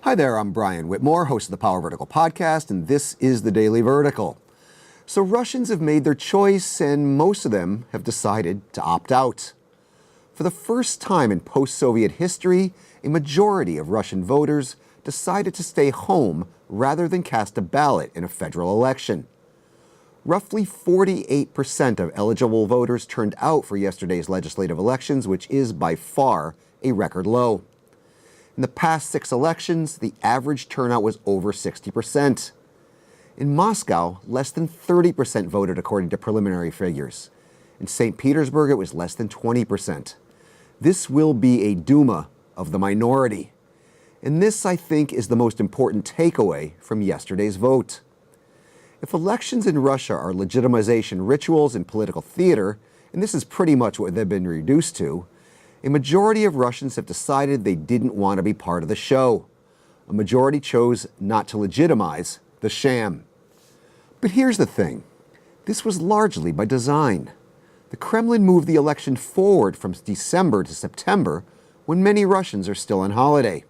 Hi there, I'm Brian Whitmore, host of the Power Vertical podcast, and this is the Daily Vertical. So Russians have made their choice, and most of them have decided to opt out. For the first time in post-Soviet history, a majority of Russian voters decided to stay home rather than cast a ballot in a federal election. Roughly 48% of eligible voters turned out for yesterday's legislative elections, which is by far a record low. In the past 6 elections, the average turnout was over 60%. In Moscow, less than 30% voted according to preliminary figures. In St. Petersburg, it was less than 20%. This will be a Duma of the minority. And this, I think, is the most important takeaway from yesterday's vote. If elections in Russia are legitimization rituals and political theater, and this is pretty much what they've been reduced to, a majority of Russians have decided they didn't want to be part of the show. A majority chose not to legitimize the sham. But here's the thing. This was largely by design. The Kremlin moved the election forward from December to September, when many Russians are still on holiday.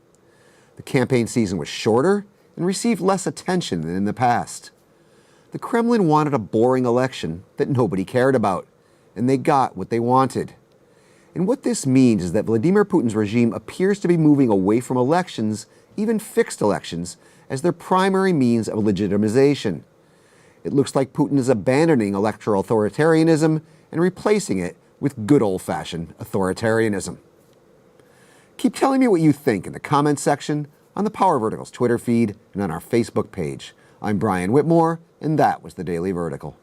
The campaign season was shorter and received less attention than in the past. The Kremlin wanted a boring election that nobody cared about, and they got what they wanted. And what this means is that Vladimir Putin's regime appears to be moving away from elections, even fixed elections, as their primary means of legitimization. It looks like Putin is abandoning electoral authoritarianism and replacing it with good old-fashioned authoritarianism. Keep telling me what you think in the comments section, on the Power Vertical's Twitter feed, and on our Facebook page. I'm Brian Whitmore, and that was the Daily Vertical.